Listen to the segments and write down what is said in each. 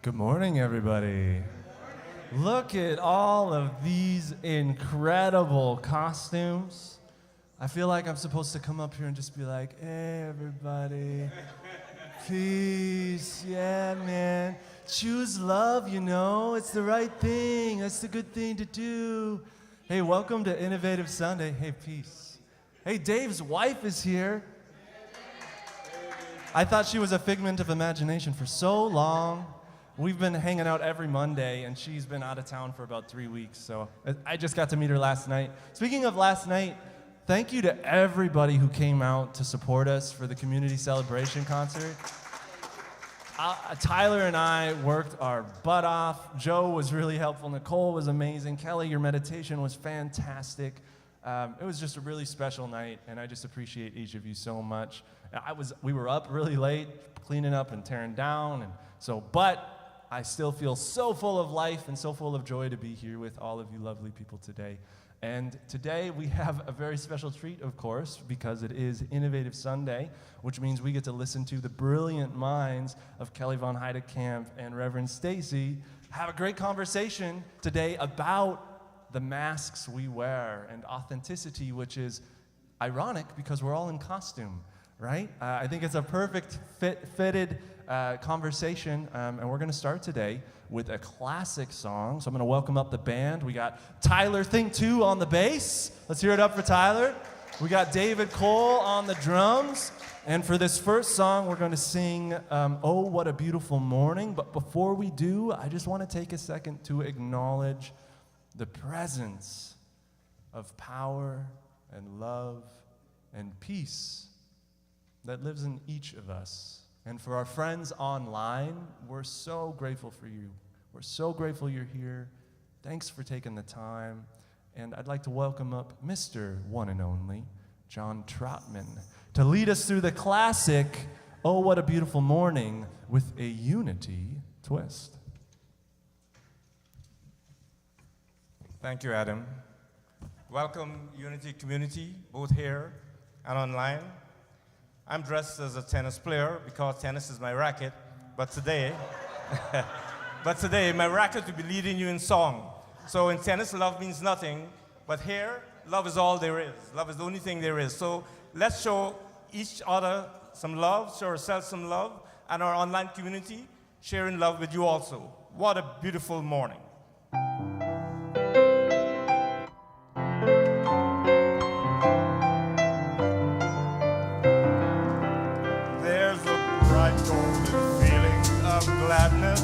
Good morning, everybody. Look at all of these incredible costumes. I feel like I'm supposed to come up here and just be like, hey, everybody, peace, yeah, man. Choose love, you know. It's the right thing. That's the good thing to do. Hey, welcome to Innovative Sunday. Hey, peace. Hey, Dave's wife is here. I thought she was a figment of imagination for so long. We've been hanging out every Monday, and she's been out of town for about 3 weeks, so I just got to meet her last night. Speaking of last night, thank you to everybody who came out to support us for the community celebration concert. Tyler and I worked our butt off. Joe was really helpful. Nicole was amazing. Kelli, your meditation was fantastic. It was just a really special night, and I just appreciate each of you so much. We were up really late, cleaning up and tearing down, and but I still feel so full of life and so full of joy to be here with all of you lovely people today. And today we have a very special treat, of course, because it is Innovative Sunday, which means we get to listen to the brilliant minds of Kelli von Heydekampf and Reverend Stacey have a great conversation today about the masks we wear and authenticity, which is ironic because we're all in costume, right? I think it's a perfect fitted conversation, and we're going to start today with a classic song. So I'm going to welcome up the band. We got Tyler Think 2 on the bass. Let's hear it up for Tyler. We got David Cole on the drums. And for this first song, we're going to sing Oh, What a Beautiful Morning. But before we do, I just want to take a second to acknowledge the presence of power and love and peace that lives in each of us. And for our friends online, we're so grateful for you. We're so grateful you're here. Thanks for taking the time. And I'd like to welcome up Mr. One and Only, John Trotman, to lead us through the classic, Oh, What a Beautiful Morning, with a Unity twist. Thank you, Adam. Welcome, Unity community, both here and online. I'm dressed as a tennis player because tennis is my racket, but today my racket will be leading you in song. So in tennis, love means nothing, but here, love is all there is. Love is the only thing there is. So let's show each other some love, show ourselves some love, and our online community sharing love with you also. What a beautiful morning. Gladness.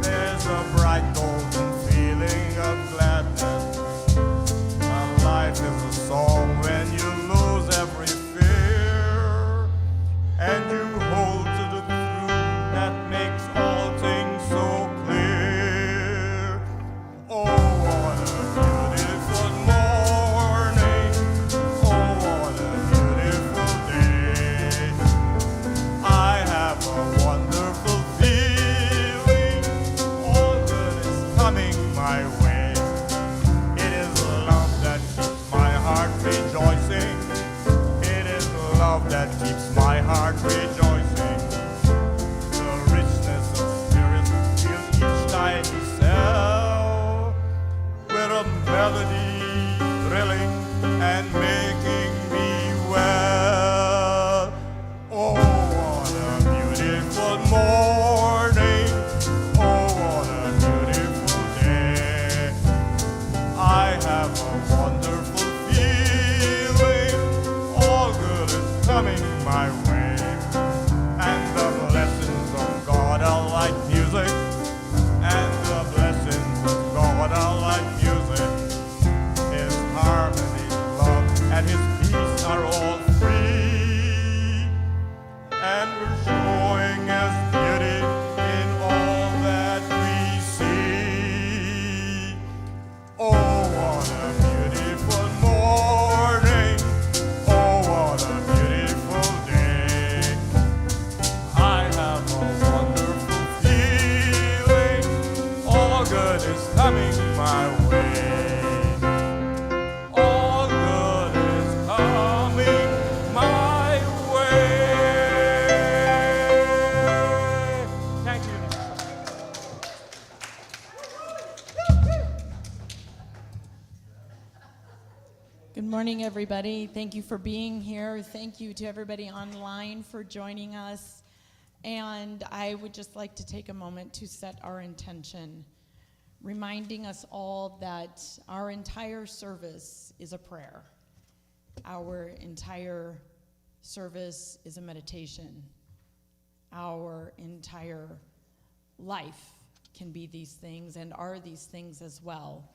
There's a bright golden feeling of gladness. And life is a song when you lose every fear, and you hold to the truth that makes all things so clear. Oh, what a beautiful morning. Oh, what a beautiful day. I have a wonderful my way. It is love that keeps my heart rejoicing. It is love that keeps my heart rejoicing. The richness of spirit fills each tiny cell with a melody thrilling and making me well. Oh, what a beautiful morning. Oh, what a I have a wonderful feeling, all good is coming my way, and the blessings of God are like music, and the blessings of God are like music. His harmony, love, and His peace are all free, and we're showing His beauty in all that we see. Oh, coming my way. All good is coming my way. morning, everybody. Thank you for being here. Thank you to everybody online for joining us. And I would just like to take a moment to set our intention, reminding us all that our entire service is a prayer. Our entire service is a meditation. Our entire life can be these things and are these things as well.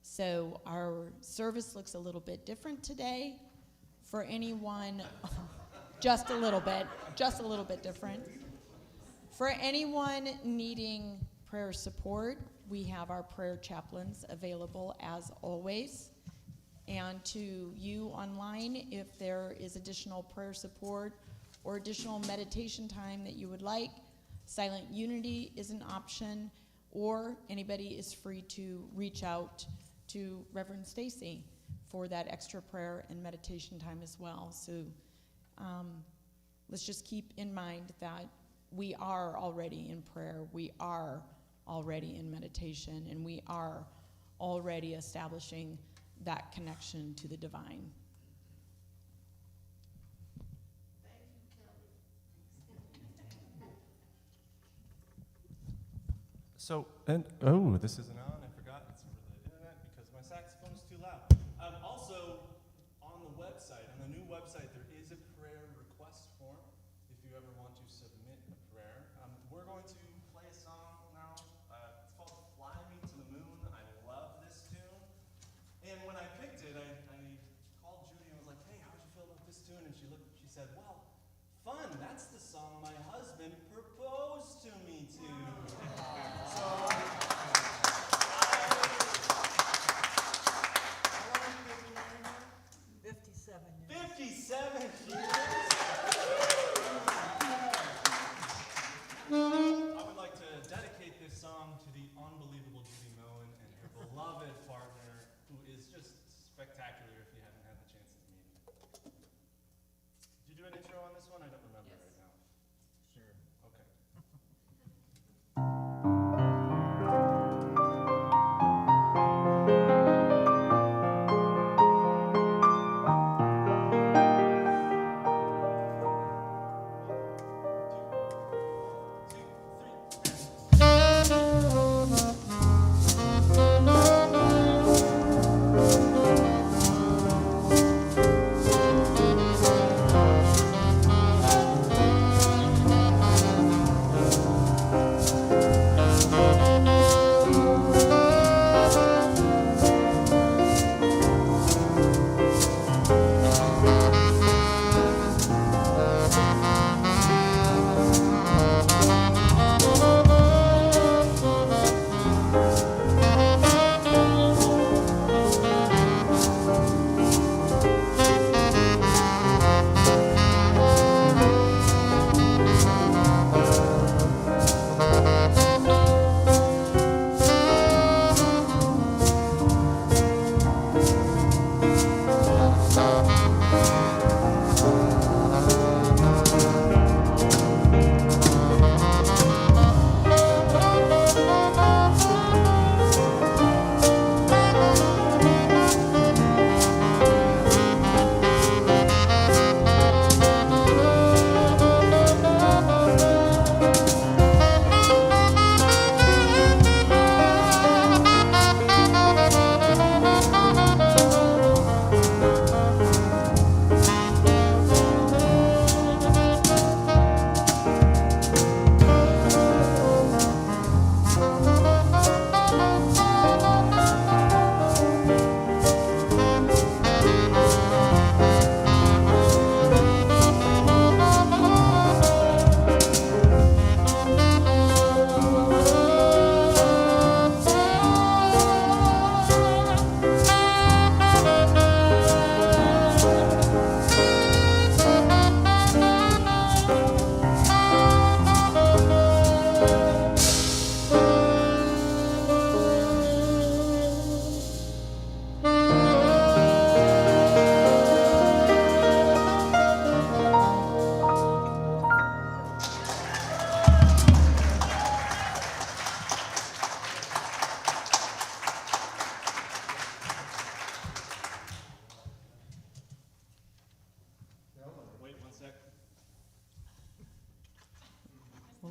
So our service looks a little bit different today. For anyone, just a little bit different. For anyone needing prayer support, we have our prayer chaplains available as always. And to you online, if there is additional prayer support or additional meditation time that you would like, Silent Unity is an option, or anybody is free to reach out to Reverend Stacey for that extra prayer and meditation time as well. So let's just keep in mind that we are already in prayer, we are already in meditation, and we are already establishing that connection to the divine. So, and oh, this isn't on. I forgot it's over the internet because my saxophone's too loud. Also, on the website, on the new website, there is a prayer request form if you ever want to submit a prayer. We're going to play a song now. It's called "Fly Me to the Moon." I love this tune. And when I picked it, I called Judy and was like, "Hey, how did you feel about this tune?" And she said, "Well, fun. That's the song my husband proposed to me to." So, how long have you been married now? 57 years. 57 years? I would like to dedicate this song to the unbelievable Judy Moen and her beloved partner, who is just spectacular if you haven't had the chance to meet him. Did you do an intro on this one? I don't remember right now. Sure. Okay.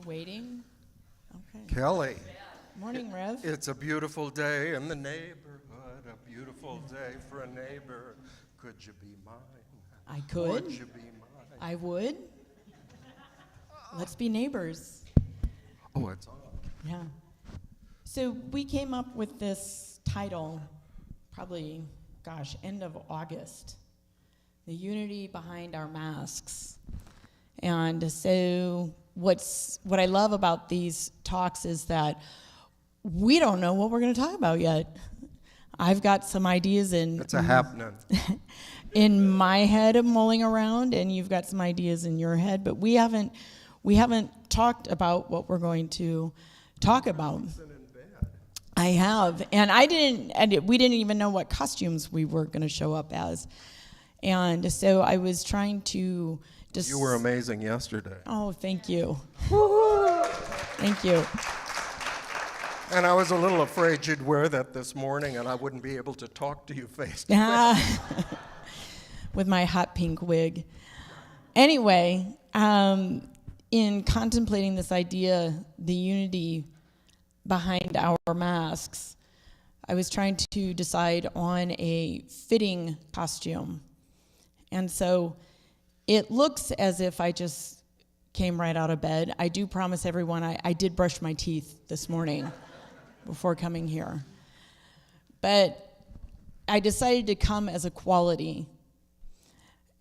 We're waiting. Okay. Kelli, Morning, Rev. it's a beautiful day in the neighborhood, a beautiful day for a neighbor. Could you be mine? I could. Would you be mine? I would. Let's be neighbors. Oh, it's on. Yeah. So we came up with this title probably, end of August. The unity behind our masks. And so what I love about these talks is that we don't know what we're going to talk about yet. I've got some ideas It's a happening. in my head mulling around, and you've got some ideas in your head, but we haven't talked about what we're going to talk about. I have, and we didn't even know what costumes we were going to show up as, and so I was trying to just. You were amazing yesterday. Oh, thank you. Thank you. And I was a little afraid you'd wear that this morning and I wouldn't be able to talk to you face to face. With my hot pink wig. Anyway, in contemplating this idea, the unity behind our masks, I was trying to decide on a fitting costume. And so it looks as if I just came right out of bed. I do promise everyone I did brush my teeth this morning before coming here. But I decided to come as a quality.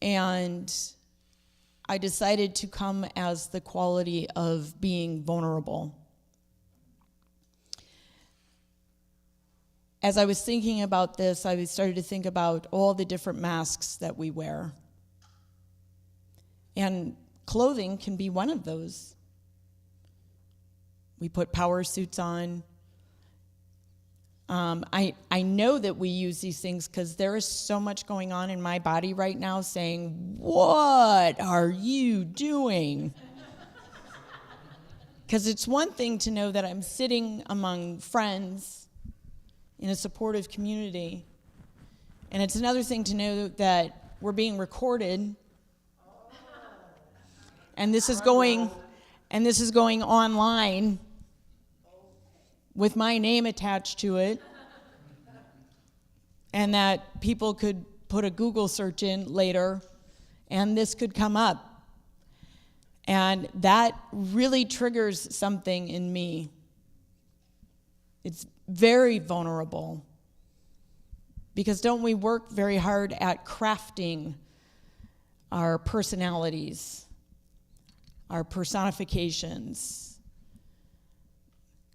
And I decided to come as the quality of being vulnerable. As I was thinking about this, I started to think about all the different masks that we wear. And clothing can be one of those. We put power suits on. I know that we use these things because there is so much going on in my body right now saying, what are you doing? Because it's one thing to know that I'm sitting among friends in a supportive community, and it's another thing to know that we're being recorded, and this is going online with my name attached to it, and that people could put a Google search in later, and this could come up. And that really triggers something in me. It's very vulnerable. Because don't we work very hard at crafting our personalities, our personifications,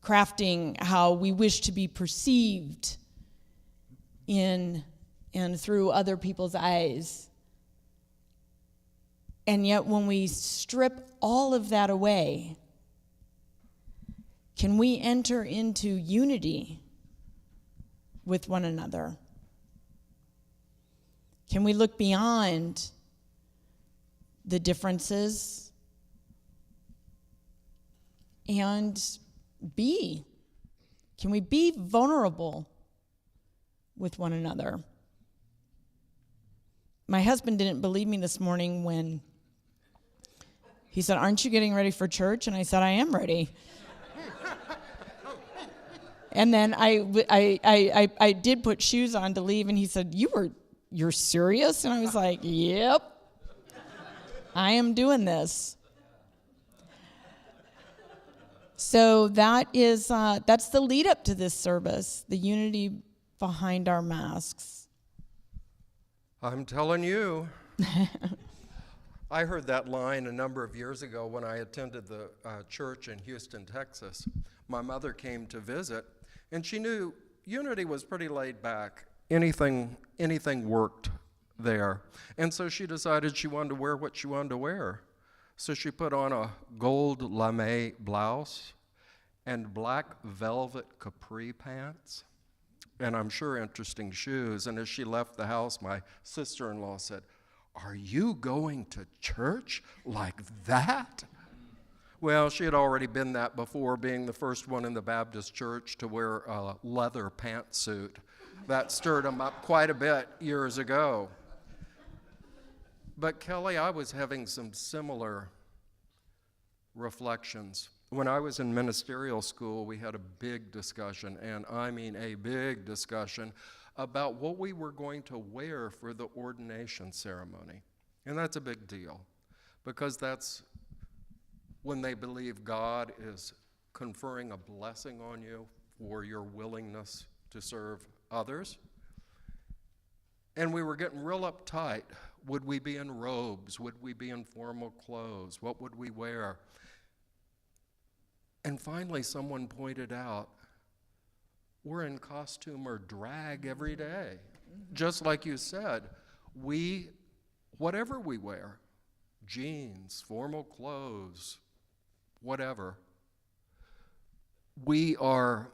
crafting how we wish to be perceived in and through other people's eyes. And yet when we strip all of that away, can we enter into unity with one another? Can we look beyond the differences and can we be vulnerable with one another? My husband didn't believe me this morning when he said, aren't you getting ready for church? And I said, I am ready. And then I did put shoes on to leave, and he said, you're serious? And I was like, yep, I am doing this. So that's the lead up to this service, the unity behind our masks. I'm telling you. I heard that line a number of years ago when I attended the church in Houston, Texas. My mother came to visit, and she knew unity was pretty laid back. Anything worked there. And so she decided she wanted to wear what she wanted to wear. So she put on a gold lame blouse and black velvet capri pants, and I'm sure interesting shoes. And as she left the house, my sister-in-law said, "Are you going to church like that?" Well, she had already been that before, being the first one in the Baptist church to wear a leather pantsuit. That stirred them up quite a bit years ago. But Kelli, I was having some similar reflections. when I was in ministerial school, we had a big discussion, and I mean a big discussion, about what we were going to wear for the ordination ceremony. And that's a big deal, because that's when they believe God is conferring a blessing on you for your willingness to serve others. And we were getting real uptight. Would we be in robes? Would we be in formal clothes? What would we wear? And finally, someone pointed out, we're in costume or drag every day. Just like you said, whatever we wear, jeans, formal clothes, whatever, we are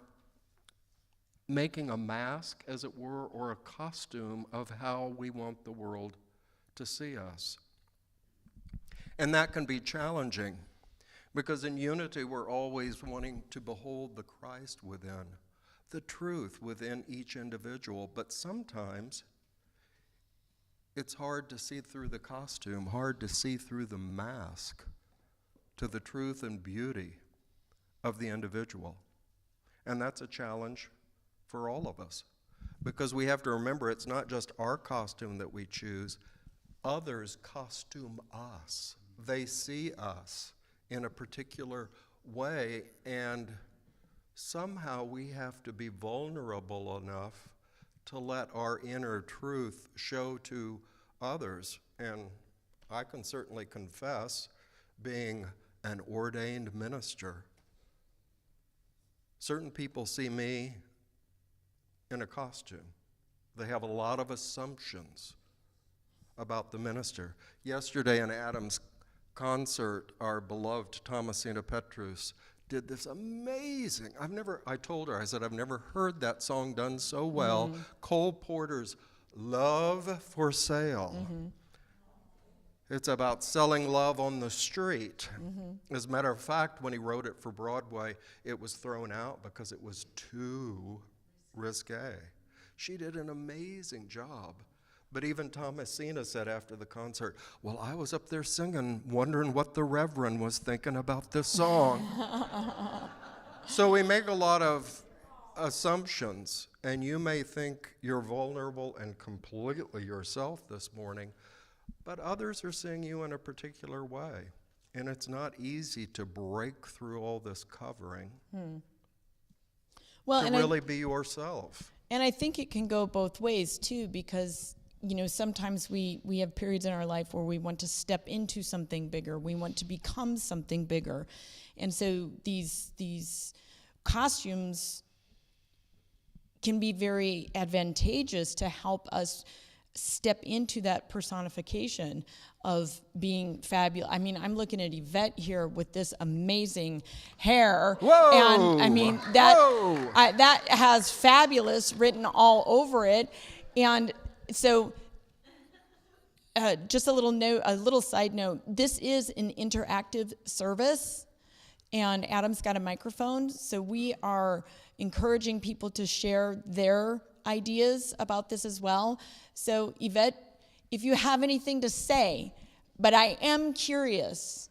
making a mask, as it were, or a costume of how we want the world to see us. And that can be challenging, because in unity we're always wanting to behold the Christ within, the truth within each individual. But sometimes it's hard to see through the costume, hard to see through the mask to the truth and beauty of the individual. And that's a challenge for all of us, because we have to remember it's not just our costume that we choose. Others costume us. They see us in a particular way, and somehow we have to be vulnerable enough to let our inner truth show to others. And I can certainly confess, being an ordained minister, certain people see me in a costume. They have a lot of assumptions about the minister. Yesterday in Adam's concert, our beloved Thomasina Petrus did this amazing, I told her, I said, I've never heard that song done so well. Cole Porter's Love for Sale. It's about selling love on the street. As a matter of fact, when he wrote it for Broadway, it was thrown out because it was too risque. She did an amazing job. But even Thomasina said after the concert, well, I was up there singing, wondering what the Reverend was thinking about this song. So we make a lot of assumptions, and you may think you're vulnerable and completely yourself this morning, but others are seeing you in a particular way. And it's not easy to break through all this covering Well, to and really be yourself. And I think it can go both ways too, because sometimes we have periods in our life where we want to step into something bigger. We want to become something bigger. And so these costumes can be very advantageous to help us step into that personification of being fabulous. I mean, I'm looking at Yvette here with this amazing hair. Whoa! And I mean, Whoa! that has fabulous written all over it. And so just a little side note, this is an interactive service, and Adam's got a microphone, so we are encouraging people to share their ideas about this as well. So Yvette, if you have anything to say, but I am curious,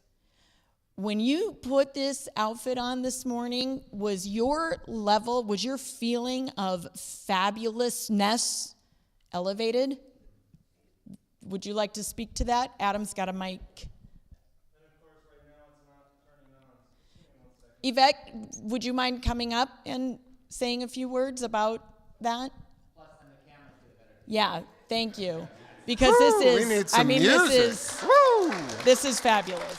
when you put this outfit on this morning, was your feeling of fabulousness elevated? Would you like to speak to that? Adam's got a mic. And of course, right now it's not turning on. Yvette, would you mind coming up and saying a few words about that? Plus, on the camera, do it better. Yeah, thank you. Because this is, we need some music. This is fabulous.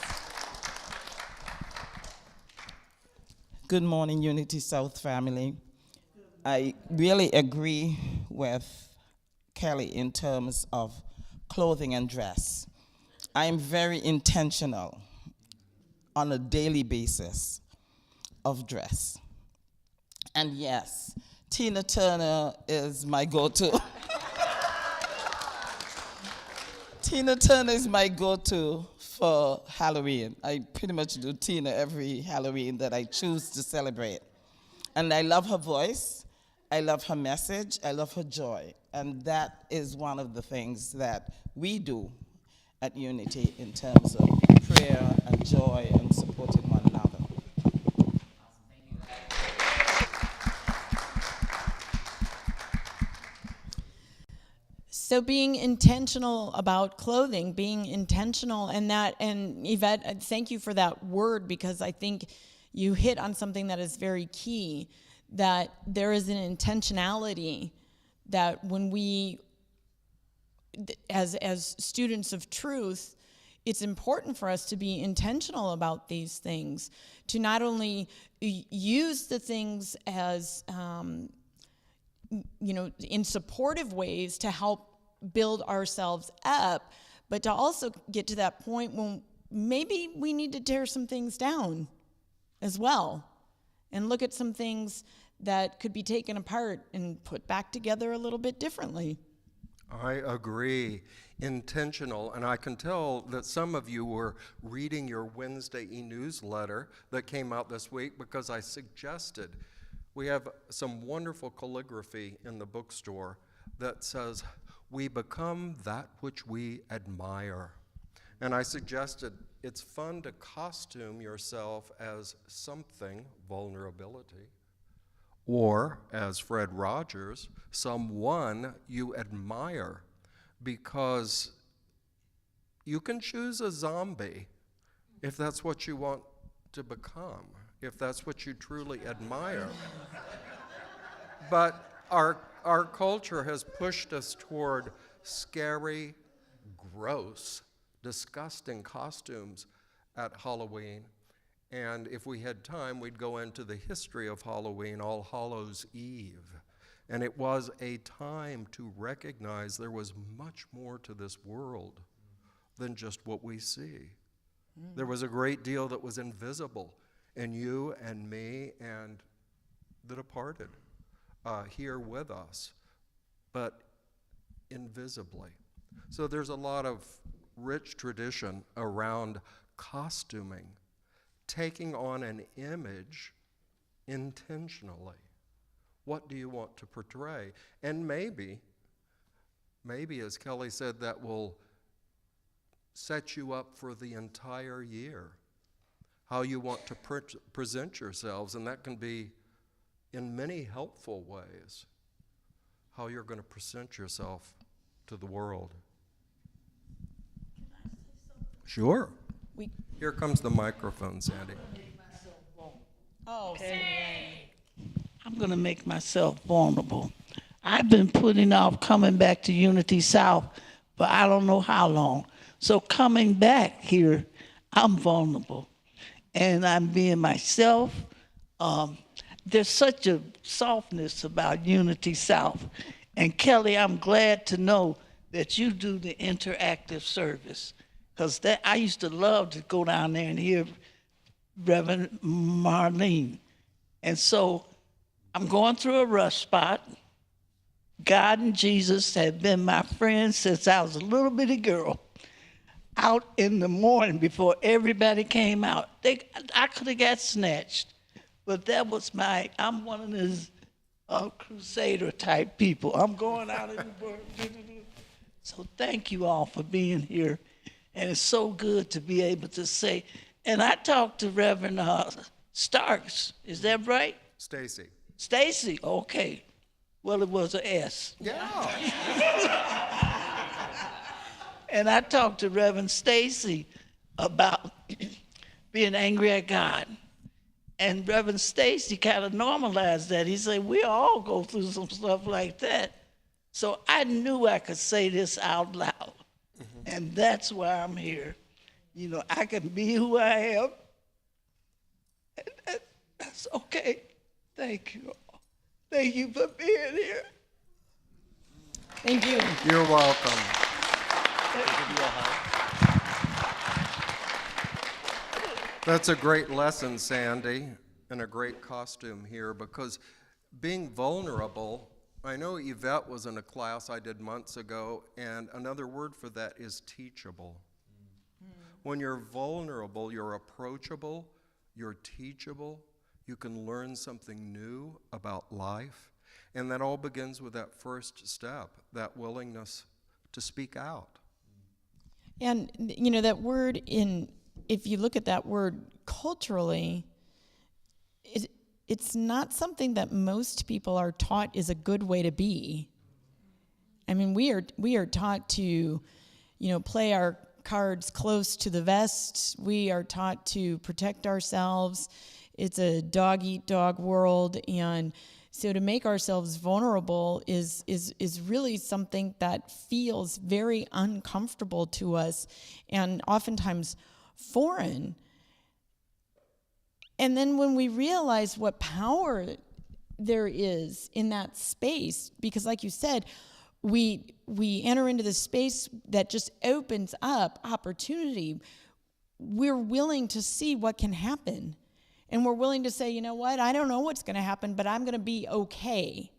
Good morning, Unity South family. I really agree with Kelli in terms of clothing and dress. I am very intentional on a daily basis of dress. And yes, Tina Turner is my go-to. Tina Turner is my go-to for Halloween. I pretty much do Tina every Halloween that I choose to celebrate. And I love her voice, I love her message, I love her joy. And that is one of the things that we do at Unity in terms of prayer and joy and supporting one another. So being intentional about clothing, being intentional, and Yvette, thank you for that word, because I think you hit on something that is very key, that there is an intentionality that when we, as students of truth, it's important for us to be intentional about these things, to not only use the things as, in supportive ways to help build ourselves up, but to also get to that point when maybe we need to tear some things down as well and look at some things that could be taken apart and put back together a little bit differently. I agree. Intentional, and I can tell that some of you were reading your Wednesday e-newsletter that came out this week, because I suggested we have some wonderful calligraphy in the bookstore that says, "We become that which we admire." And I suggested it's fun to costume yourself as something, vulnerability, or, as Fred Rogers, someone you admire, because you can choose a zombie if that's what you want to become, if that's what you truly admire. But our culture has pushed us toward scary, gross, disgusting costumes at Halloween. And if we had time, we'd go into the history of Halloween, All Hallows Eve. And it was a time to recognize there was much more to this world than just what we see. There was a great deal that was invisible in you and me and the departed here with us, but invisibly. So there's a lot of rich tradition around costuming, taking on an image intentionally. What do you want to portray? And maybe, as Kelli said, that will set you up for the entire year, how you want to present yourselves, and that can be in many helpful ways, how you're going to present yourself to the world. Can I say something? Sure. Here comes the microphone, Sandy. Oh, I'm going to make myself vulnerable. I've been putting off coming back to Unity South for I don't know how long. So coming back here, I'm vulnerable. And I'm being myself. There's such a softness about Unity South. And Kelli, I'm glad to know that you do the interactive service. Because I used to love to go down there and hear Reverend Marlene. And so I'm going through a rough spot. God and Jesus have been my friends since I was a little bitty girl. Out in the morning before everybody came out. I could have got snatched. But that was I'm one of those crusader type people. I'm going out in the world. So thank you all for being here. And it's so good to be able to say, and I talked to Reverend Starks, is that right? Stacey. Stacey, okay. Well, it was an S. Yeah. And I talked to Reverend Stacey about being angry at God. And Reverend Stacey kind of normalized that. He said, we all go through some stuff like that. So I knew I could say this out loud. Mm-hmm. And that's why I'm here. You know, I can be who I am. And that's okay. Thank you all. Thank you for being here. thank you. You're welcome. That's a great lesson, Sandy, and a great costume here, because being vulnerable, I know Yvette was in a class I did months ago, and another word for that is teachable. When you're vulnerable, you're approachable, you're teachable, you can learn something new about life, and that all begins with that first step, that willingness to speak out. And, you know, that word if you look at that word culturally, it's not something that most people are taught is a good way to be. I mean, we are taught to, play our cards close to the vest. We are taught to protect ourselves. It's a dog-eat-dog world, and so to make ourselves vulnerable is really something that feels very uncomfortable to us and oftentimes foreign. And then when we realize what power there is in that space, because like you said, we enter into this space that just opens up opportunity, we're willing to see what can happen. And we're willing to say, you know what, I don't know what's going to happen, but I'm going to be okay.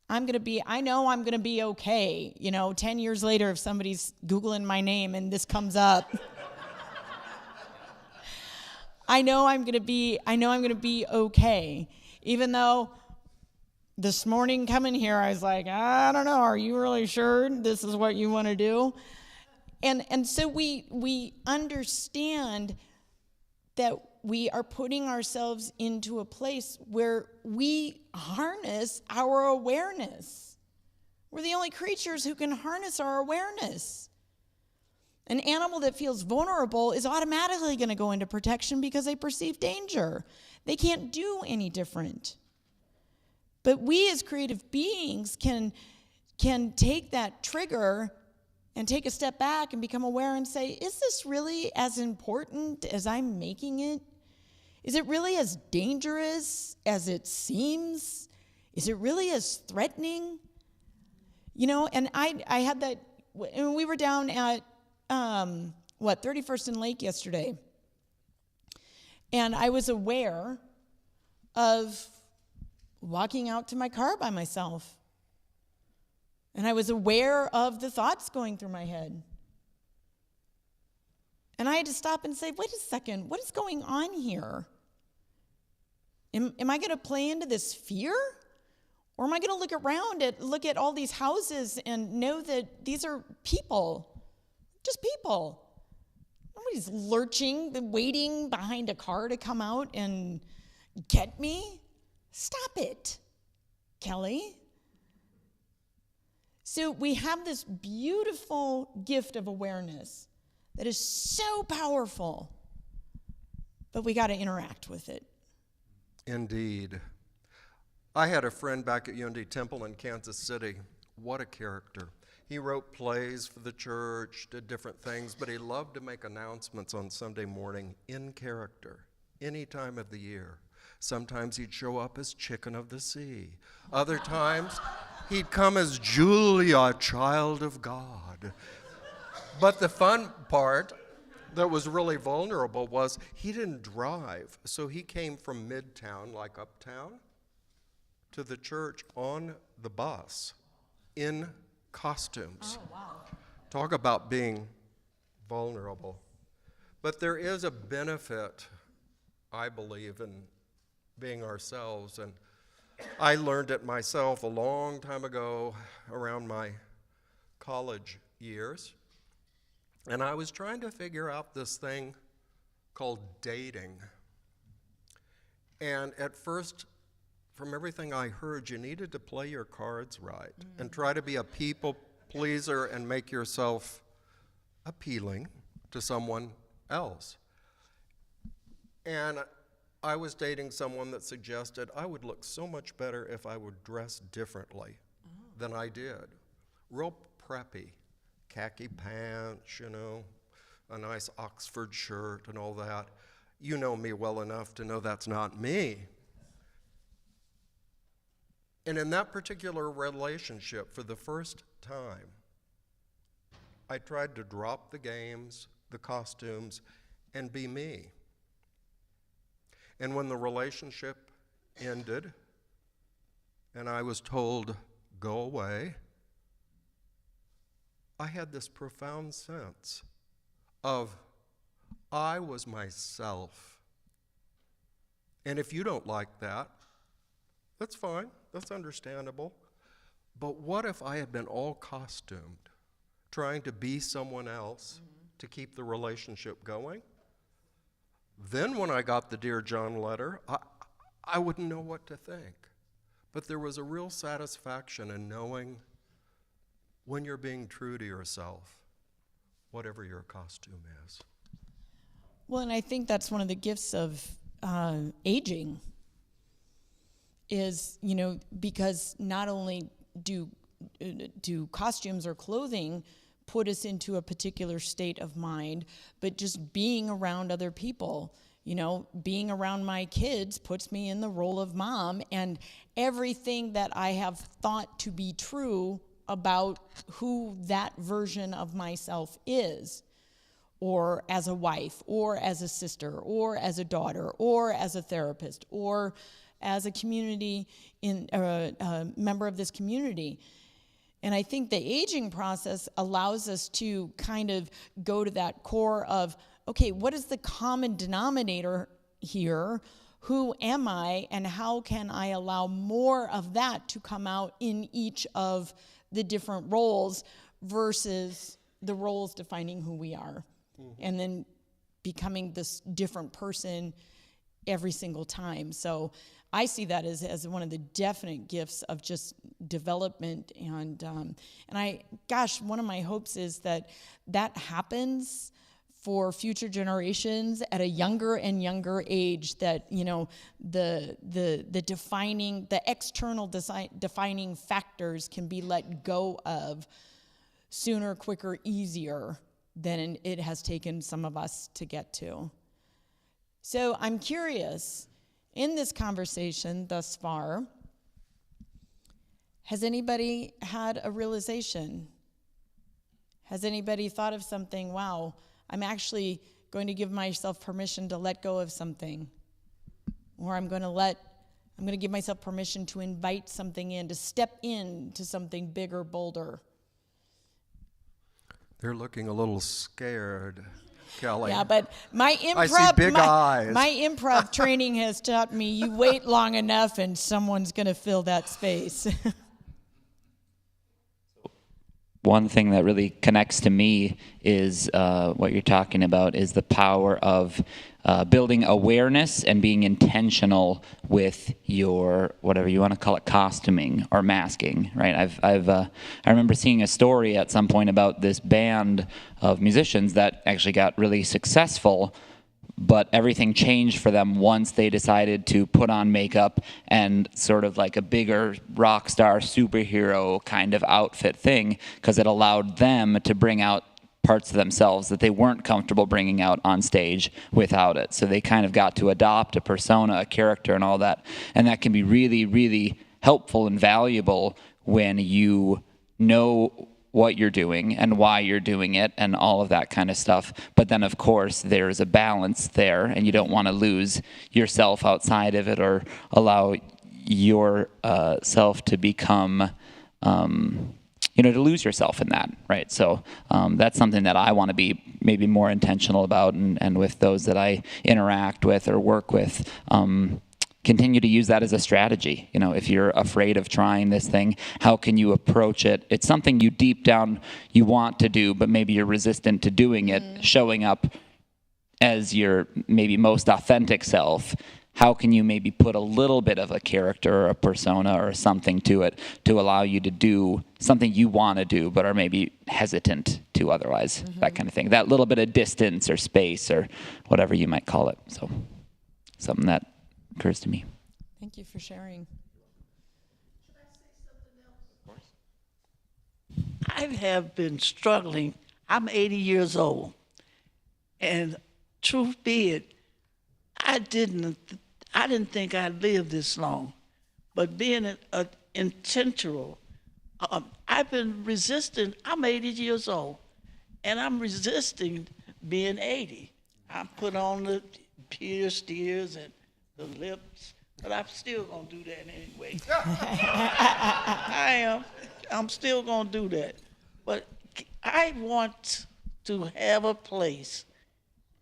I know I'm going to be okay. 10 years later, if somebody's Googling my name and this comes up, I know I'm going to be okay. Even though this morning coming here, I was like, I don't know, are you really sure this is what you want to do? And so we understand that we are putting ourselves into a place where we harness our awareness. We're the only creatures who can harness our awareness. An animal that feels vulnerable is automatically going to go into protection because they perceive danger. They can't do any different. But we as creative beings can take that trigger and take a step back and become aware and say, is this really as important as I'm making it? Is it really as dangerous as it seems? Is it really as threatening? And I had that, and we were down at, 31st and Lake yesterday. And I was aware of walking out to my car by myself. And I was aware of the thoughts going through my head. And I had to stop and say, wait a second, what is going on here? Am I going to play into this fear? Or am I going to look at all these houses and know that these are people, just people. Nobody's lurching, waiting behind a car to come out and get me. Stop it, Kelli. So we have this beautiful gift of awareness that is so powerful, but we got to interact with it. Indeed. I had a friend back at Unity Temple in Kansas City. What a character. He wrote plays for the church, did different things, but he loved to make announcements on Sunday morning in character, any time of the year. Sometimes he'd show up as Chicken of the Sea. Other times, he'd come as Julia, child of God. But the fun part that was really vulnerable was he didn't drive, so he came from Midtown, like uptown, to the church on the bus in costumes. Oh, wow. Talk about being vulnerable. But there is a benefit, I believe, in being ourselves. And I learned it myself a long time ago around my college years. And I was trying to figure out this thing called dating. And at first, from everything I heard, you needed to play your cards right and try to be a people pleaser and make yourself appealing to someone else. And I was dating someone that suggested I would look so much better if I would dress differently than I did. Real preppy, khaki pants, a nice Oxford shirt and all that. You know me well enough to know that's not me. And in that particular relationship, for the first time, I tried to drop the games, the costumes, and be me. And when the relationship ended, and I was told, go away, I had this profound sense of I was myself. And if you don't like that, that's fine, that's understandable. But what if I had been all costumed, trying to be someone else to keep the relationship going? Then when I got the Dear John letter, I wouldn't know what to think. But there was a real satisfaction in knowing when you're being true to yourself, whatever your costume is. Well, and I think that's one of the gifts of aging is, because not only do costumes or clothing put us into a particular state of mind, but just being around other people, being around my kids puts me in the role of mom, and everything that I have thought to be true about who that version of myself is, or as a wife, or as a sister, or as a daughter, or as a therapist, or as a community member of this community. And I think the aging process allows us to kind of go to that core of, okay, what is the common denominator here? Who am I, and how can I allow more of that to come out in each of the different roles versus the roles defining who we are, and then becoming this different person every single time. So I see that as one of the definite gifts of just development, and one of my hopes is that happens for future generations at a younger and younger age, that the external defining factors can be let go of sooner, quicker, easier than it has taken some of us to get to. So I'm curious, in this conversation thus far, has anybody had a realization? Has anybody thought of something, wow, I'm actually going to give myself permission to let go of something? Or I'm going to give myself permission to invite something in, to step into something bigger, bolder. They're looking a little scared, Kelli. Yeah, but my I see big eyes. My improv training has taught me you wait long enough and someone's going to fill that space. One thing that really connects to me is what you're talking about is the power of building awareness and being intentional with your, whatever you want to call it, costuming or masking, right? I remember seeing a story at some point about this band of musicians that actually got really successful, but everything changed for them once they decided to put on makeup and sort of like a bigger rock star superhero kind of outfit thing, because it allowed them to bring out parts of themselves that they weren't comfortable bringing out on stage without it. So they kind of got to adopt a persona, a character, and all that. And that can be really, really helpful and valuable when you know what you're doing and why you're doing it and all of that kind of stuff. But then, of course, there's a balance there, and you don't want to lose yourself outside of it or allow your self to become, to lose yourself in that, right? So that's something that I want to be maybe more intentional about, and with those that I interact with or work with, continue to use that as a strategy. If you're afraid of trying this thing, how can you approach it? It's something you deep down you want to do, but maybe you're resistant to doing it, showing up as your maybe most authentic self. How can you maybe put a little bit of a character or a persona or something to it to allow you to do something you want to do but are maybe hesitant to otherwise, that kind of thing. That little bit of distance or space or whatever you might call it. So something that occurs to me. Thank you for sharing. I have been struggling. I'm 80 years old. And truth be it, I didn't think I'd live this long. But being intentional, I've been resisting. I'm 80 years old, and I'm resisting being 80. I put on the pierced ears and the lips, but I'm still gonna do that anyway. I am. I'm still gonna do that. But I want to have a place,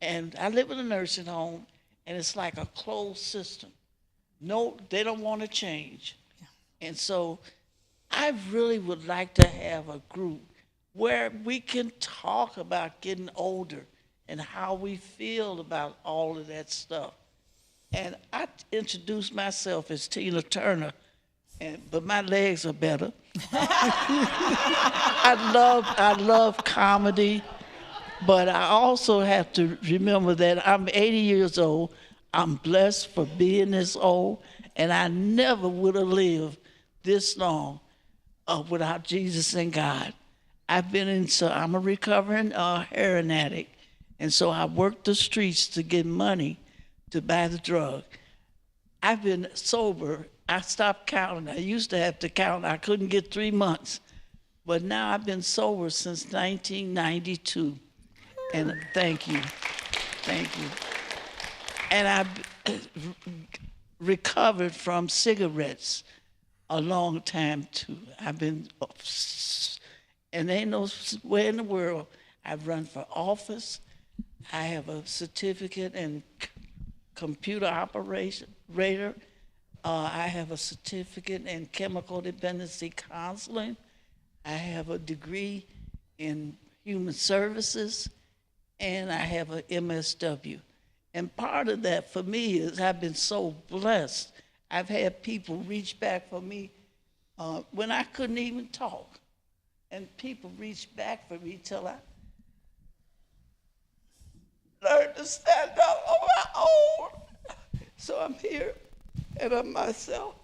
and I live in a nursing home, and it's like a closed system. No, they don't want to change. And so I really would like to have a group where we can talk about getting older and how we feel about all of that stuff. And I introduced myself as Tina Turner, But my legs are better. I love comedy, but I also have to remember that I'm 80 years old. I'm blessed for being this old, and I never would have lived this long without Jesus and God. I'm a recovering heroin addict, and so I worked the streets to get money to buy the drug. I've been sober. I stopped counting. I used to have to count. I couldn't get 3 months. But now I've been sober since 1992. And thank you. Thank you. And I've recovered from cigarettes a long time too. And ain't no way in the world. I've run for office. I have a certificate in computer operator. I have a certificate in chemical dependency counseling. I have a degree in human services, and I have an MSW. And part of that for me is I've been so blessed. I've had people reach back for me when I couldn't even talk. And people reached back for me till I learned to stand up on my own. So I'm here, and I'm myself.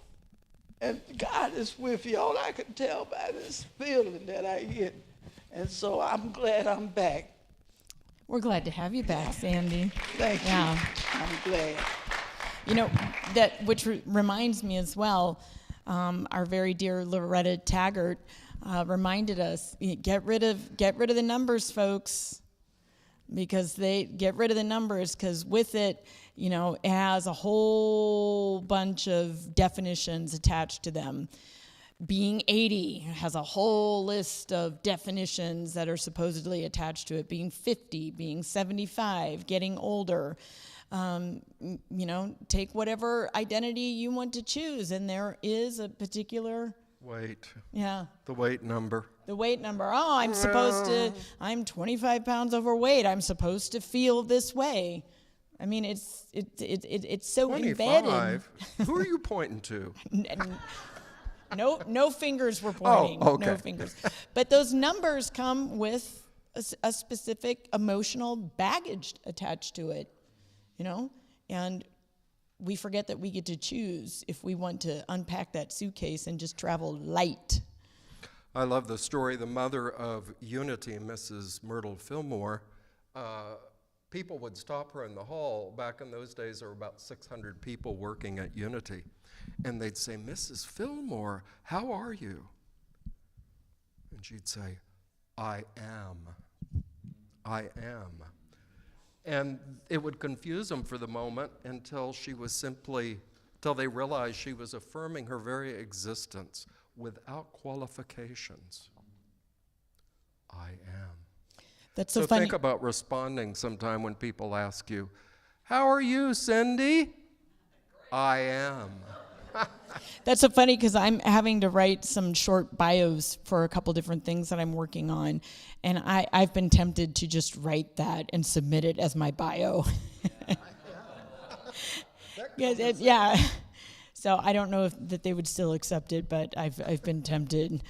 And God is with you. All I can tell by this feeling that I get. And so I'm glad I'm back. We're glad to have you back, Sandy. Thank you. Yeah. I'm glad. You know, which reminds me as well, our very dear Loretta Taggart reminded us, get rid of the numbers, folks, because with it, you know, it has a whole bunch of definitions attached to them. Being 80 has a whole list of definitions that are supposedly attached to it. Being 50, being 75, getting older. You know, take whatever identity you want to choose, and there is a particular Weight. Yeah. The weight number. The weight number. Oh, I'm 25 pounds overweight. I'm supposed to feel this way. I mean, it's so 25? embedded. Who are you pointing to? No fingers were pointing. Oh, okay. No fingers. But those numbers come with a specific emotional baggage attached to it, you know? And we forget that we get to choose if we want to unpack that suitcase and just travel light. I love the story. The mother of Unity, Mrs. Myrtle Fillmore, people would stop her in the hall. Back in those days, there were about 600 people working at Unity. And they'd say, Mrs. Fillmore, how are you? And she'd say, I am. I am. And it would confuse them for the moment until they realized she was affirming her very existence without qualifications. I am. That's so funny. Think about responding sometime when people ask you, how are you, Cindy? I am. That's so funny because I'm having to write some short bios for a couple different things that I'm working on. And I've been tempted to just write that and submit it as my bio. Yeah. So I don't know that they would still accept it, but I've been tempted.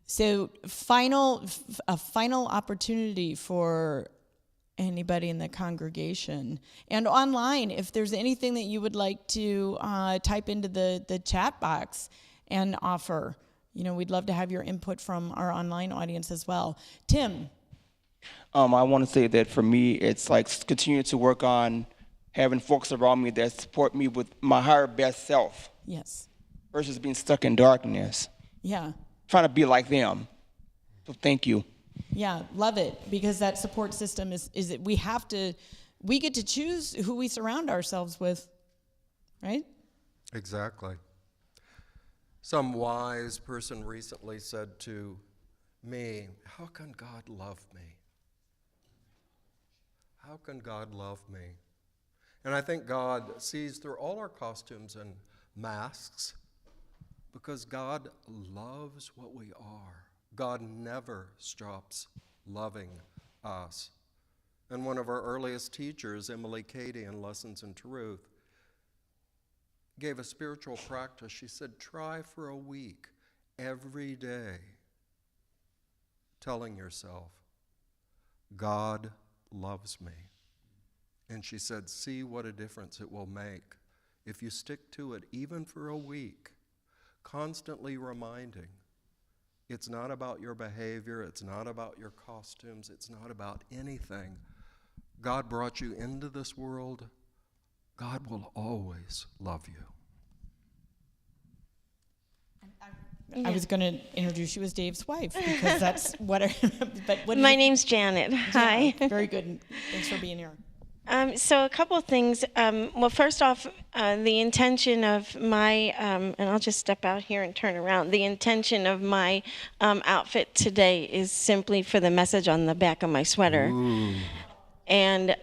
So a final opportunity for anybody in the congregation and online, if there's anything that you would like to type into the chat box and offer. You know, we'd love to have your input from our online audience as well. Tim. I want to say that for me, it's like continue to work on having folks around me that support me with my higher best self. Yes. Versus being stuck in darkness. Yeah. Trying to be like them. So thank you. Yeah, love it, because that support system is that we get to choose who we surround ourselves with, right? Exactly. Some wise person recently said to me, how can God love me? How can God love me? And I think God sees through all our costumes and masks because God loves what we are. God never stops loving us. And one of our earliest teachers, Emily Cady in Lessons in Truth, gave a spiritual practice. She said, try for a week, every day, telling yourself, God loves me. And she said, see what a difference it will make if you stick to it even for a week, constantly reminding, it's not about your behavior, it's not about your costumes, it's not about anything. God brought you into this world. God will always love you. I was going to introduce you as Dave's wife because that's what. But what My name's Janet. Hi. Yeah, very good. Thanks for being here. So a couple of things. Well, first off, the intention of my, and I'll just step out here and turn around. The intention of my outfit today is simply for the message on the back of my sweater. Ooh. And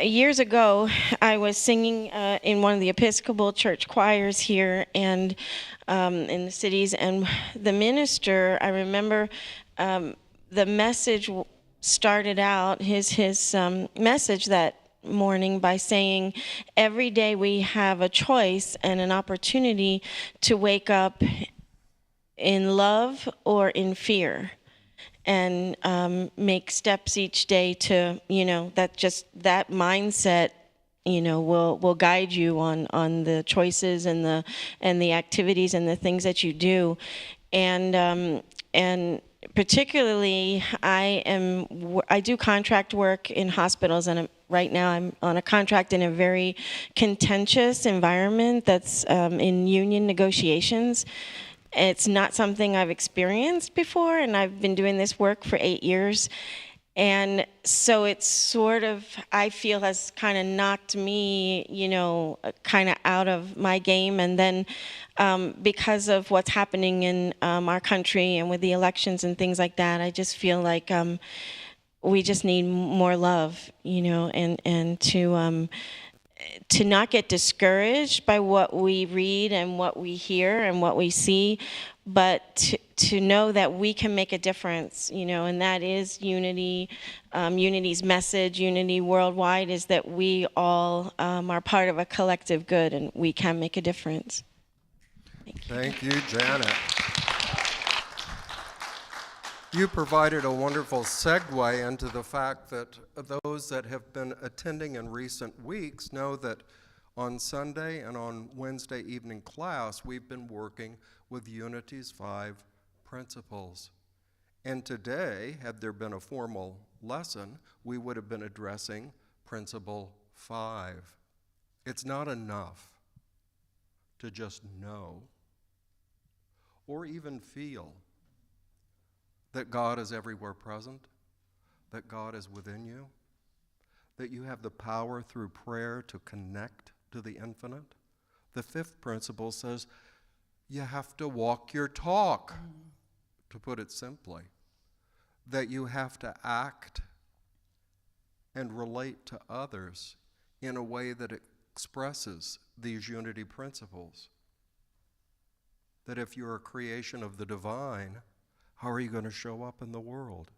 years ago, I was singing in one of the Episcopal church choirs here and in the cities, and the minister, I remember the message started out, his message that morning by saying, every day we have a choice and an opportunity to wake up in love or in fear, and make steps each day to, that mindset, will guide you on the choices and the activities and the things that you do. And particularly, I do contract work in hospitals, and right now I'm on a contract in a very contentious environment that's in union negotiations. It's not something I've experienced before, and I've been doing this work for 8 years. And so it's sort of, I feel, has kind of knocked me, kind of out of my game. And then because of what's happening in our country and with the elections and things like that, I just feel like we just need more love, and to not get discouraged by what we read and what we hear and what we see, but to know that we can make a difference, and that is unity. Unity's message, unity worldwide, is that we all are part of a collective good, and we can make a difference. Thank you, Janet. You provided a wonderful segue into the fact that those that have been attending in recent weeks know that on Sunday and on Wednesday evening class, we've been working with Unity's 5 principles. And today, had there been a formal lesson, we would have been addressing Principle 5. It's not enough to just know or even feel that God is everywhere present, that God is within you, that you have the power through prayer to connect to the infinite. The 5th principle says you have to walk your talk, to put it simply, that you have to act and relate to others in a way that expresses these unity principles. That if you're a creation of the divine, how are you going to show up in the world?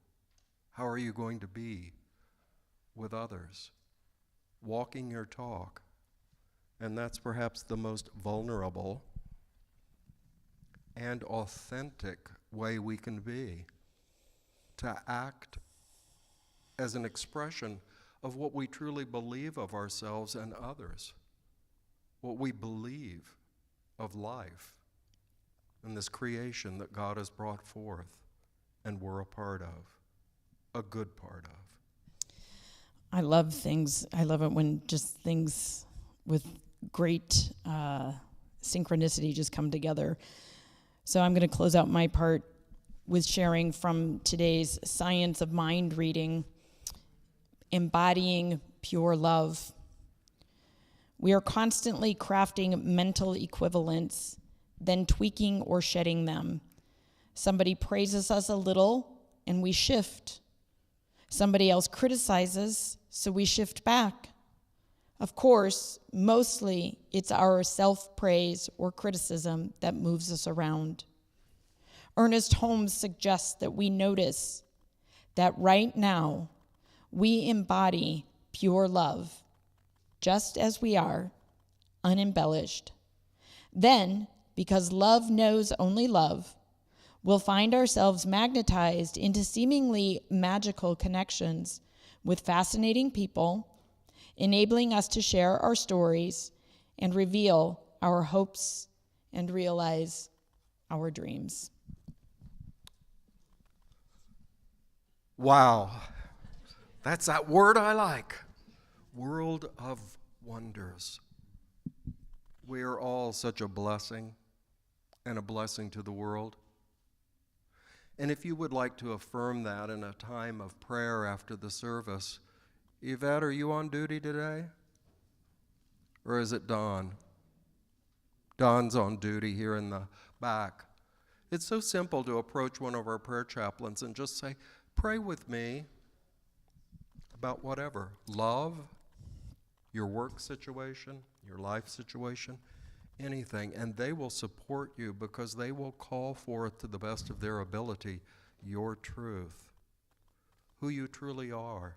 How are you going to be with others? Walking your talk. And that's perhaps the most vulnerable and authentic way we can be, to act as an expression of what we truly believe of ourselves and others, what we believe of life and this creation that God has brought forth and we're a part of, a good part of. I love things. I love it when just things with great synchronicity just come together. So I'm going to close out my part with sharing from today's Science of Mind reading, Embodying Pure Love. We are constantly crafting mental equivalents, then tweaking or shedding them. Somebody praises us a little, and we shift. Somebody else criticizes, so we shift back. Of course, mostly it's our self-praise or criticism that moves us around. Ernest Holmes suggests that we notice that right now we embody pure love, just as we are, unembellished. Then, because love knows only love, we'll find ourselves magnetized into seemingly magical connections with fascinating people, enabling us to share our stories and reveal our hopes and realize our dreams. Wow. That's that word I like. World of wonders. We are all such a blessing and a blessing to the world. And if you would like to affirm that in a time of prayer after the service, Yvette, are you on duty today? Or is it Dawn? Dawn's on duty here in the back. It's so simple to approach one of our prayer chaplains and just say, pray with me about whatever. Love, your work situation, your life situation, anything. And they will support you because they will call forth to the best of their ability your truth, who you truly are.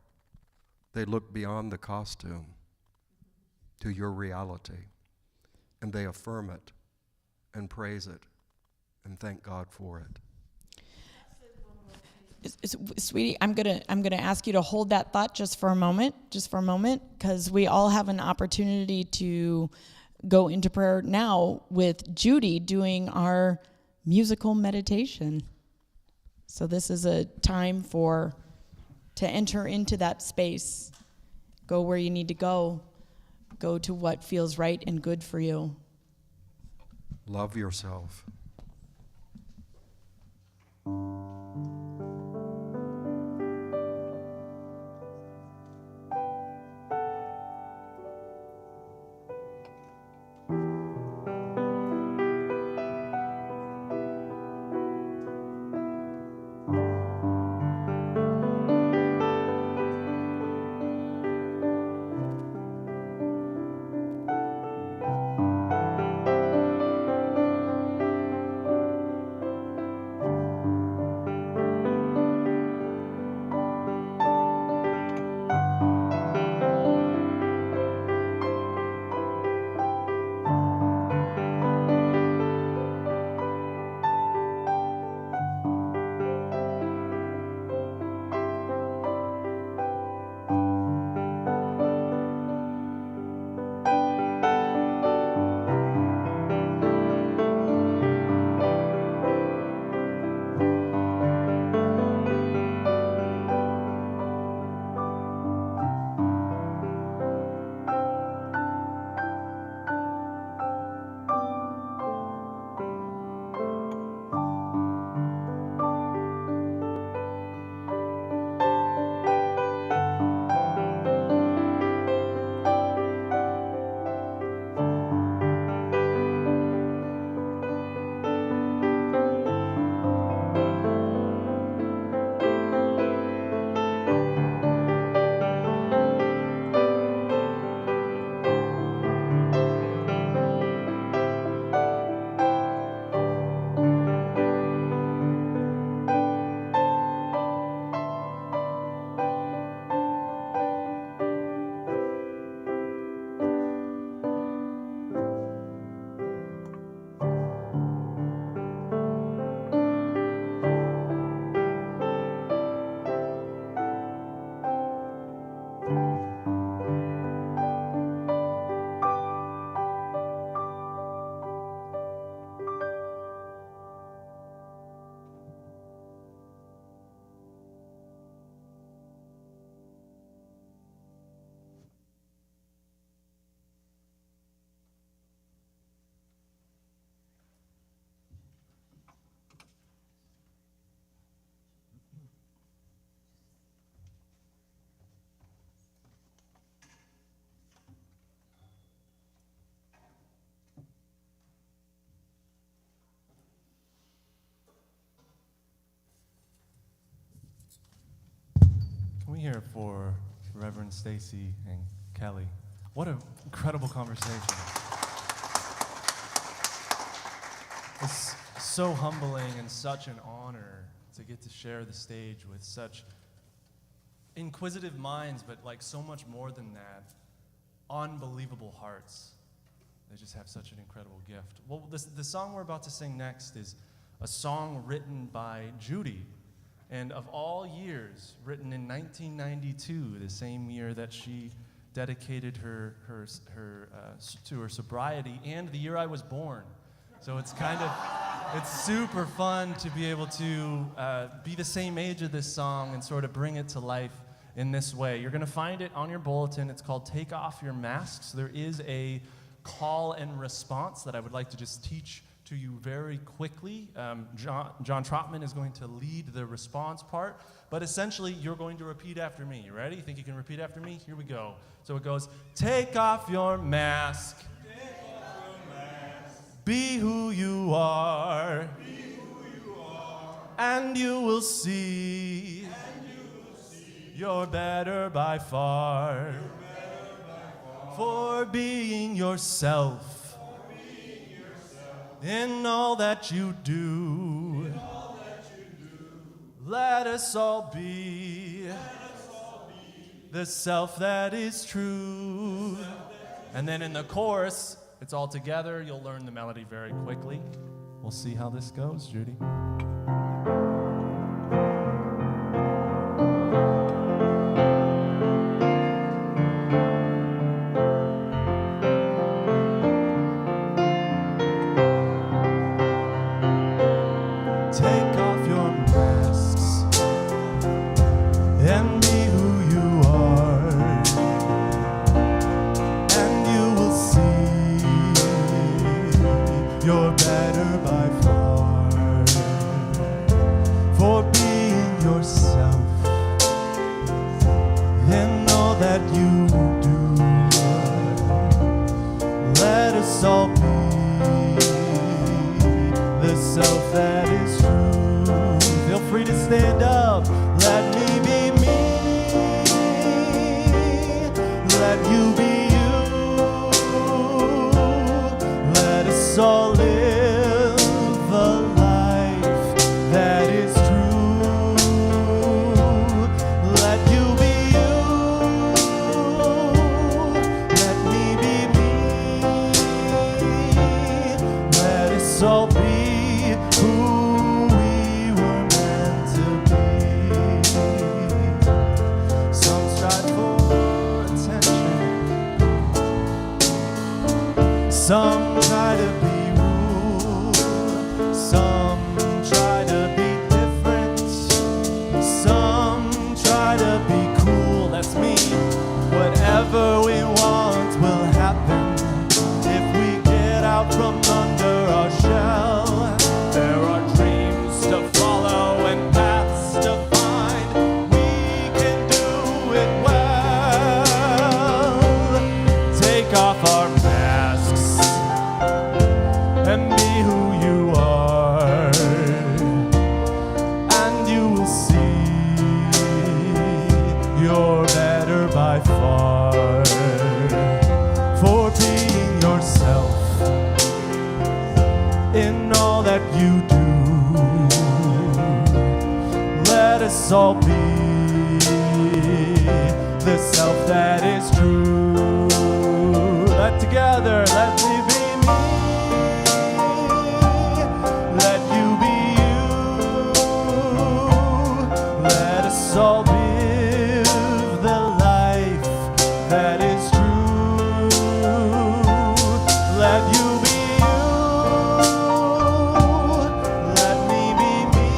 They look beyond the costume to your reality, and they affirm it and praise it and thank God for it. Sweetie, I'm gonna ask you to hold that thought just for a moment, because we all have an opportunity to go into prayer now with Judy doing our musical meditation. So this is a time to enter into that space. Go where you need to go. Go to what feels right and good for you. Love yourself. Can we hear it for Reverend Stacey and Kelli? What an incredible conversation. It's so humbling and such an honor to get to share the stage with such inquisitive minds, but like so much more than that, unbelievable hearts. They just have such an incredible gift. Well, the song we're about to sing next is a song written by Judy. And of all years, written in 1992, the same year that she dedicated her to her sobriety, and the year I was born. So it's super fun to be able to be the same age of this song and sort of bring it to life in this way. You're gonna find it on your bulletin. It's called Take Off Your Masks. There is a call and response that I would like to just teach to you very quickly. John Trotman is going to lead the response part, but essentially you're going to repeat after me. You ready? You think you can repeat after me? Here we go. So it goes, take off your mask. Be who you are. And you will see. You're better by far. For being yourself. In all that you do. Let us all be the self that is true. And then in the chorus, it's all together. You'll learn the melody very quickly. We'll see how this goes, Judy. Take off your masks and be who you are, and you will see you're better by far. For being yourself in all that you do, let us all be the self that is true. Feel free to stand up. Let me be me. Let you be you. Let us all live a life that is true. Let you be you. Let me be me. Let us all be who we were meant to be. Some strive for attention. Some try to be rude. Some try to be different. Some try to be cool. That's me. Whatever we want will happen if we get out from under our shell. There are dreams to follow and paths to find. We can do it well. Take off our masks and be who you are, and you will see you're better by far. For being yourself in all that you do, let us all be the self that is true. Let together, let me be me. Let you be you. Let us all live the life that is true. Let you be you. Let me be me.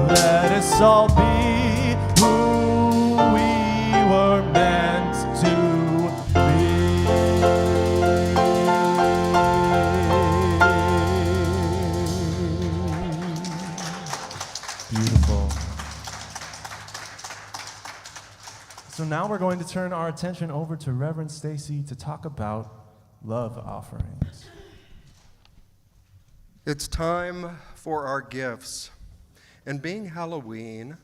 Let us all be who we were meant to be. Beautiful. So now we're going to turn our attention over to Reverend Stacey to talk about love offerings. It's time for our gifts. And being Halloween,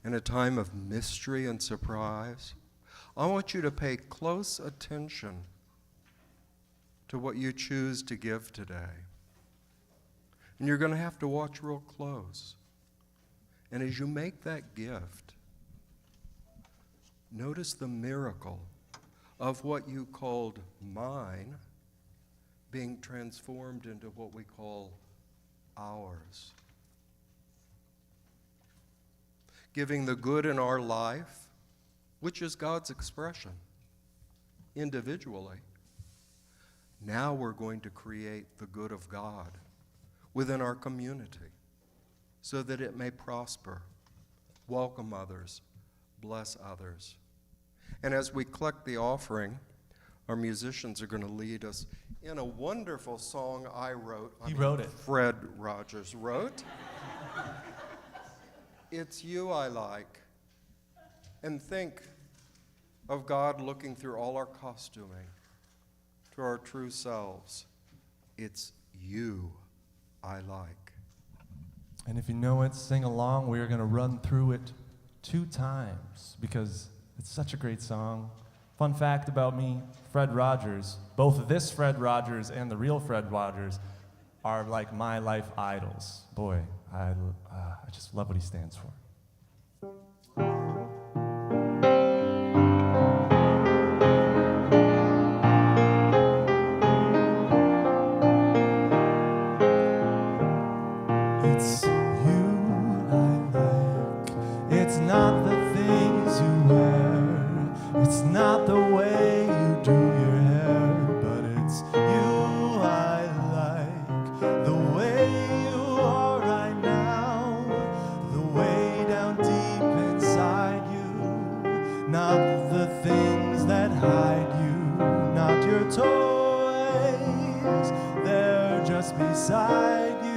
and a time of mystery and surprise, I want you to pay close attention to what you choose to give today. And you're going to have to watch real close. And as you make that gift, notice the miracle of what you called mine being transformed into what we call ours. Giving the good in our life, which is God's expression, individually. Now we're going to create the good of God within our community so that it may prosper, welcome others, bless others. And as we collect the offering, our musicians are going to lead us in a wonderful song I wrote. He wrote it. Fred Rogers wrote. It's You I Like. And think of God looking through all our costuming to our true selves. It's You I Like. And if you know it, sing along. We are going to run through it 2 times because it's such a great song. Fun fact about me, Fred Rogers, both this Fred Rogers and the real Fred Rogers are like my life idols. Boy, I just love what he stands for. It's you I like. It's not the things you wear. It's not the way you do your hair. But it's you I like. The way you are right now. The way down deep inside you. Not the things that hide you. Not your toys. They're just beside you.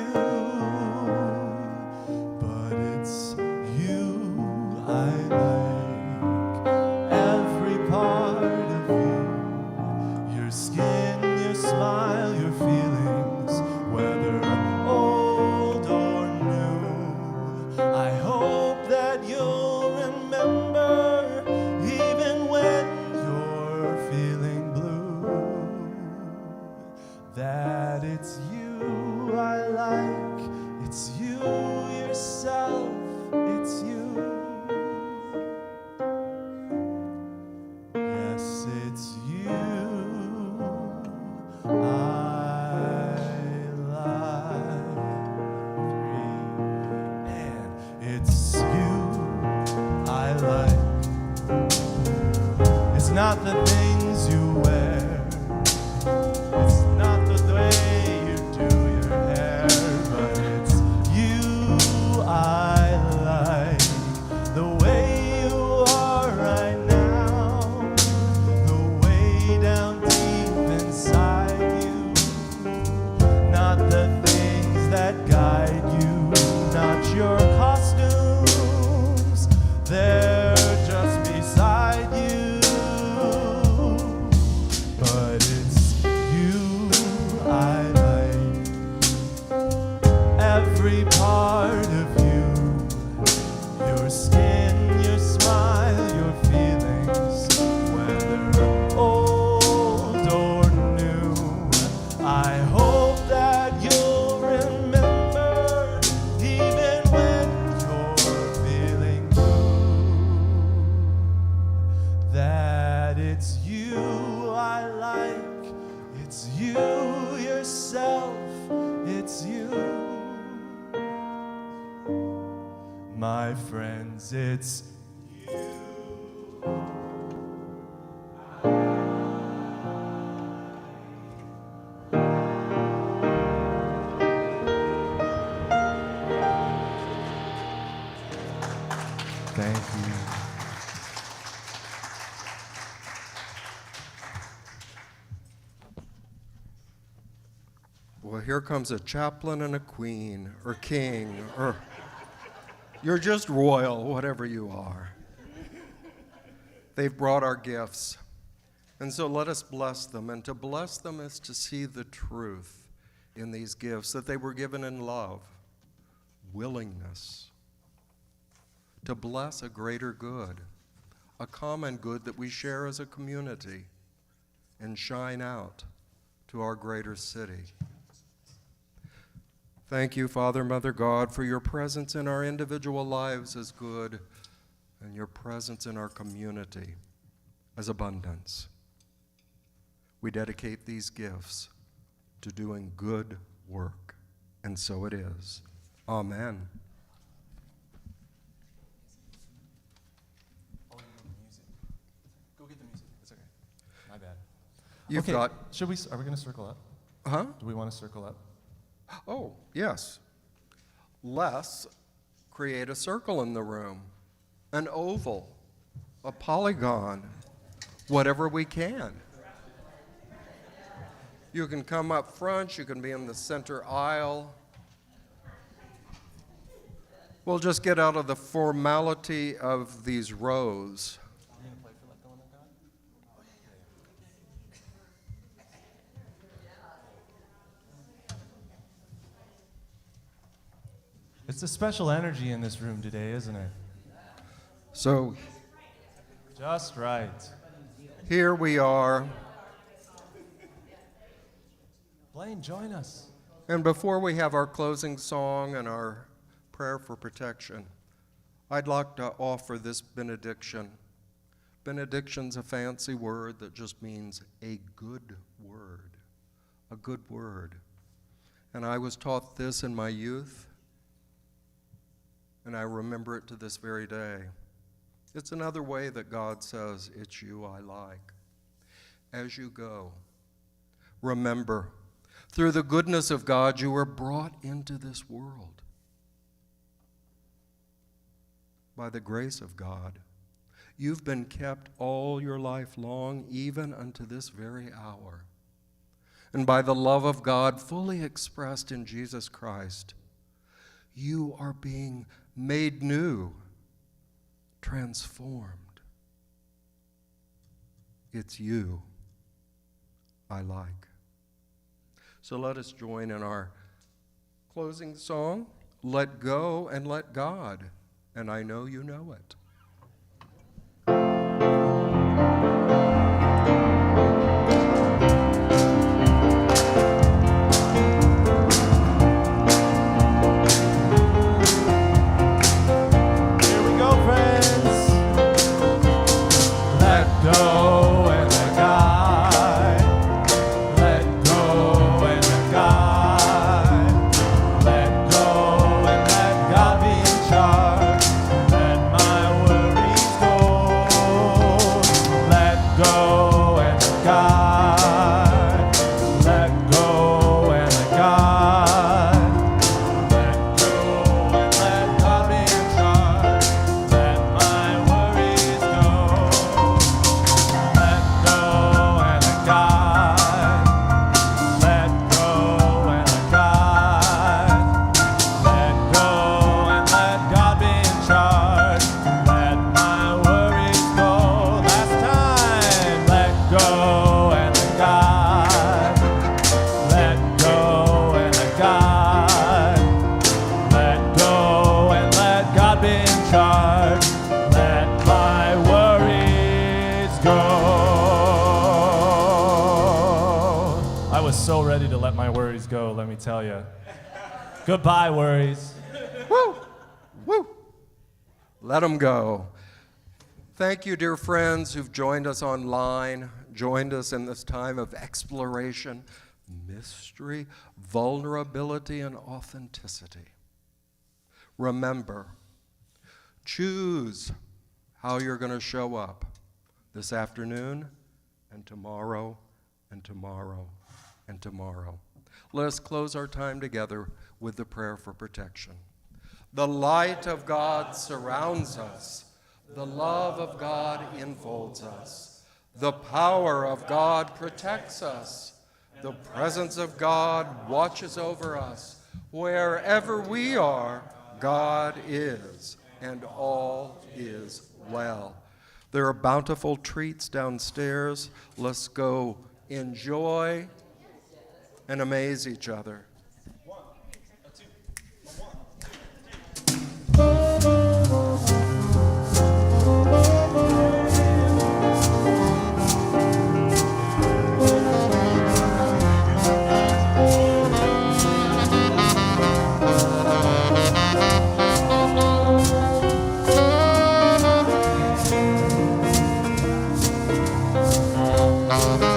I like every part of you, your skin, your smile, your feelings, whether old or new. I hope that you'll remember, even when you're feeling blue, that it's you I like, it's you yourself, it's you. It's you I like. 3, and it's you I like. It's not the things you wear. It's not the way you do your hair. But it's you I like. The way you are right now. Down deep inside you, not the things that guide you, not your costumes, they're just beside you, but it's you I like, every part of you, your skin, your smile, your feelings, whether old or new. I hope that you'll remember, even when you're feeling blue, that it's you I like, it's you yourself, it's you. My friends, it's you. Thank you. Well, here comes a chaplain and a queen, or king, or you're just royal, whatever you are. They've brought our gifts, and so let us bless them. And to bless them is to see the truth in these gifts, that they were given in love, willingness, to bless a greater good, a common good that we share as a community, and shine out to our greater city. Thank you, Father, Mother God, for your presence in our individual lives as good and your presence in our community as abundance. we dedicate these gifts to doing good work. And so it is. Amen. Go get the music. It's okay. My bad. You've okay, got, are we going to circle up? huh? Do we want to circle up? Oh, yes. Let's create a circle in the room, an oval, a polygon, whatever we can. You can come up front, you can be in the center aisle. We'll just get out of the formality of these rows. It's a special energy in this room today, isn't it? So Just right. here we are. Blaine, join us. And before we have our closing song and our prayer for protection, I'd like to offer this benediction. Benediction's a fancy word that just means a good word. A good word. And I was taught this in my youth, and I remember it to this very day. It's another way that God says, "It's you I like." As you go, remember, through the goodness of God, you were brought into this world. By the grace of God, you've been kept all your life long, even unto this very hour. And by the love of God fully expressed in Jesus Christ, you are being made new, transformed. It's you I like. So let us join in our closing song, Let Go and Let God, and I know you know it. Here we go, friends. Let go and let God. Let go and let God. Let go and let God be in charge. Let my worries go. Let go and let God. Let go and let God. Let go and let God be in charge. Let my worries go. Let go and let God. Let go and let God. Let go and let God be in charge. Let my worries go. Last time. Let go and let God. Let go and let God. Let go and let God be in charge. Let my worries go. I was so ready to let my worries go, let me tell you. Goodbye, worries. Woo! Woo! Let them go. Thank you, dear friends who've joined us online, joined us in this time of exploration, mystery, vulnerability, and authenticity. Remember, choose how you're going to show up this afternoon and tomorrow and tomorrow and tomorrow. Let us close our time together with the prayer for protection. The light of God surrounds us. The love of God enfolds us. The power of God protects us. The presence of God watches over us. Wherever we are, God is, and all is well. There are bountiful treats downstairs. Let's go enjoy and amaze each other. Thank you.